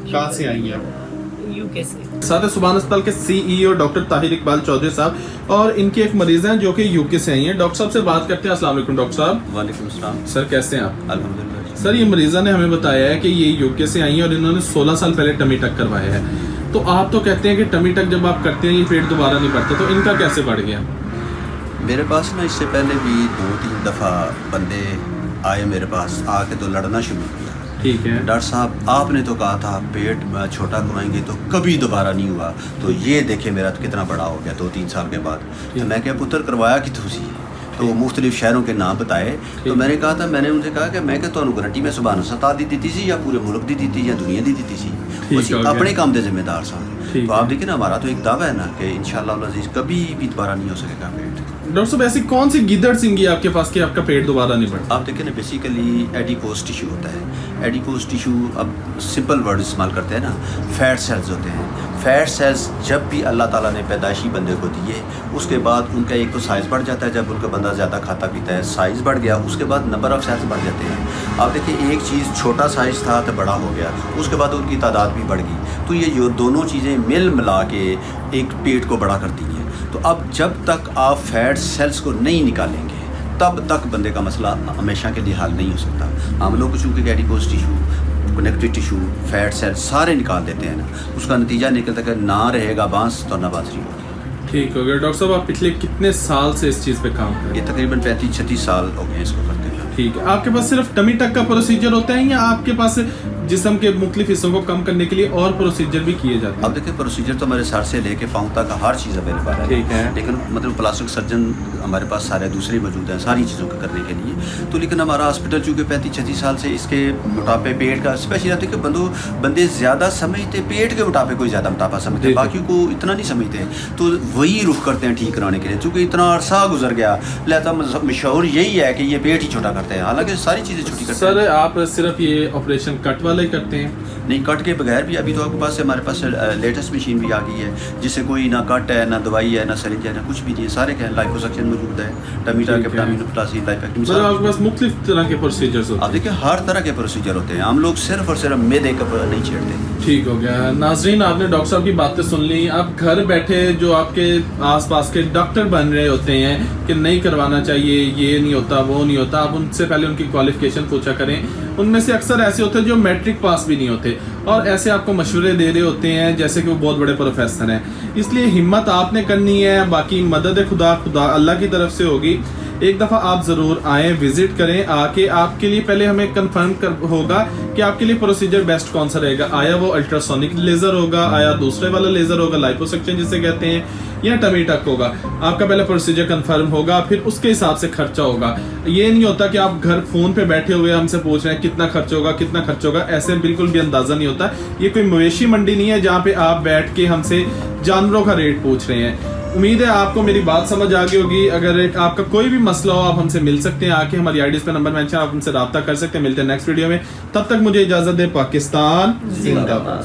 कहाँ से आई हैं आप? यूके से। साथ है सुभान अस्पताल के CEO डॉक्टर ताहिर इकबाल चौधरी साहब, और इनके एक मरीज हैं जो कि यूके से आई हैं। डॉक्टर साहब से बात करते हैं। अस्सलाम वालेकुम डॉक्टर साहब। वालेकुम सलाम। सर कैसे हैं आप? अल्हम्दुलिल्लाह। सर ये मरीजा ने हमें बताया है कि ये यूके से आई हैं और इन्होंने 16 साल पहले टमी टक करवाया है। तो आप तो कहते हैं कि टमी टक जब आप करते हैं ये पेट दोबारा नहीं बढ़ता, तो इनका कैसे बढ़ गया? मेरे पास ना इससे पहले भी 2-3 दफ़ा बंदे आए मेरे पास, आके तो लड़ना शुरू किया। ठीक है डॉक्टर साहब आपने तो कहा था पेट छोटा करवाएंगे तो कभी दोबारा नहीं हुआ, तो ये देखे मेरा तो कितना बड़ा हो गया 2-3 साल के बाद। तो मैं क्या पुत्र करवाया कि तुसी, तो वो मुख्तलिफ शहरों के नाम बताए। तो मैंने कहा था, मैंने उनसे कहा कि मैं तो गारंटी में सुभान अस्पताल दी दी थी या पूरे मुल्क दी दी थी या दुनिया दी दी थी, अपने काम के जिम्मेदार सा। तो आप देखिए ना, हमारा तो एक दावा है ना कि इंशाअल्लाह अज़ीज़ कभी भी दोबारा नहीं हो सकेगा पेट। डॉक्टर साहब ऐसी कौन सी गिदड़ सिंगी आपके पास कि आपका पेट दोबारा नहीं बढ़ता? आप देखिए ना, बेसिकली एडिपोज टिश्यू होता है। एडिपोज टिश्यू, अब सिंपल वर्ड इस्तेमाल करते हैं ना, फैट सेल्स होते हैं। फैट सेल्स जब भी अल्लाह ताला ने पैदाइशी बंदे को दिए, उसके बाद उनका एक तो साइज़ बढ़ जाता है। जब उनका बंदा ज़्यादा खाता पीता है, साइज़ बढ़ गया, उसके बाद नंबर ऑफ़ सेल्स बढ़ जाते हैं। आप देखिए, एक चीज़ छोटा साइज़ था तो बड़ा हो गया, उसके बाद उनकी तादाद भी बढ़ गई। तो ये जो दोनों चीज़ें मिल मिला के एक पेट को बड़ा करती हैं। तो अब जब तक आप फैट सेल्स को नहीं निकालेंगे, तब तक बंदे का मसला हमेशा के लिए हल नहीं हो सकता। हम लोग चूँकि adipose tissue, connective tissue, fat cells सारे निकाल देते हैं ना, उसका नतीजा निकलता है कि ना रहेगा बांस तो ना बांसुरी होगी। ठीक हो गया। डॉक्टर साहब आप पिछले कितने साल से इस चीज़ पे काम कर रहे हैं? ये तकरीबन 35-36 साल हो गए इसको करते हैं। ठीक है। आपके पास सिर्फ टमी टक का प्रोसीजर होता है या आपके पास जिस्म के मुख्तलिफ हिस्सों को कम करने के लिए और प्रोसीजर भी किए जाते हैं? अब देखिए, प्रोसीजर तो हमारे सर से लेके पाँव तक हर चीज़ अवेलेबल है। ठीक है। लेकिन मतलब प्लास्टिक सर्जन हमारे पास सारे दूसरे मौजूद हैं सारी चीज़ों का करने के लिए। तो लेकिन हमारा हॉस्पिटल चूँकि 35-36 साल से इसके मोटापे पेट का स्पेशली आते कि बंदे ज़्यादा समझते पेट के मोटापे को ज़्यादा मोटापा समझते हैं, बाकी को इतना नहीं समझते। तो वही रुख करते हैं ठीक कराने के लिए। चूँकि इतना अरसा गुजर गया, लिहाजा मशहूर यही है कि ये पेट ही छोटा करते हैं, हालांकि सारी चीज़ें छोटी करते हैं। सर आप सिर्फ ये ऑपरेशन कट वाले करते हैं? नहीं, कट के बगैर भी अभी तो आपके पास हमारे पास लेटेस्ट मशीन भी आ गई है, जिससे कोई ना कट है, ना दवाई है, ना सरिंज है, ना कुछ भी नहीं है। सारे क्या लाइपोसक्शन मौजूद है, टमीटा के प्लास्टिक लाइपोएक्टिव। सर आपके पास मुख्तलिफ तरह के प्रोसीजर्स होते हैं? आप देखिए, हर तरह के प्रोसीजर होते हैं। हम लोग सिर्फ और सिर्फ मैदे का नहीं छेड़ते। ठीक हो गया। नाजरीन, आपने डॉक्टर साहब की बातें सुन ली। आप घर बैठे जो आपके आसपास के डॉक्टर बन रहे होते हैं कि नहीं करवाना चाहिए, ये नहीं होता, वो नहीं होता, आप उनसे पहले उनकी क्वालिफिकेशन पूछा करें। उनमें से अक्सर ऐसे होते हैं जो मैट्रिक पास भी नहीं होते और ऐसे आपको मशवरे दे रहे होते हैं जैसे कि वो बहुत बड़े प्रोफेसर हैं। इसलिए हिम्मत आपने करनी है, बाकी मदद खुदा अल्लाह की तरफ से होगी। एक दफ़ा आप ज़रूर आएँ, विजिट करें। आके आपके लिए पहले हमें कंफर्म होगा कि आपके लिए प्रोसीजर बेस्ट कौन सा रहेगा। आया वो अल्ट्रासोनिक लेज़र होगा, आया दूसरे वाला लेज़र होगा, लाइपोसक्शन जिसे कहते हैं, या टमी टक होगा। आपका पहले प्रोसीजर कंफर्म होगा, फिर उसके हिसाब से खर्चा होगा। ये नहीं होता कि आप घर फ़ोन पे बैठे हुए हमसे पूछ रहे हैं कितना खर्च होगा, कितना खर्च होगा। ऐसे बिल्कुल भी अंदाज़ा नहीं होता। ये कोई मवेशी मंडी नहीं है जहाँ पे आप बैठ के हमसे जानवरों का रेट पूछ रहे हैं। उम्मीद है आपको मेरी बात समझ आ गई होगी। अगर आपका कोई भी मसला हो, आप हमसे मिल सकते हैं। आके हमारी आईडीज़ पे नंबर मेंशन, आप हमसे रब्ता कर सकते हैं। मिलते हैं नेक्स्ट वीडियो में। तब तक मुझे इजाज़त दे। पाकिस्तान जिंदाबाद।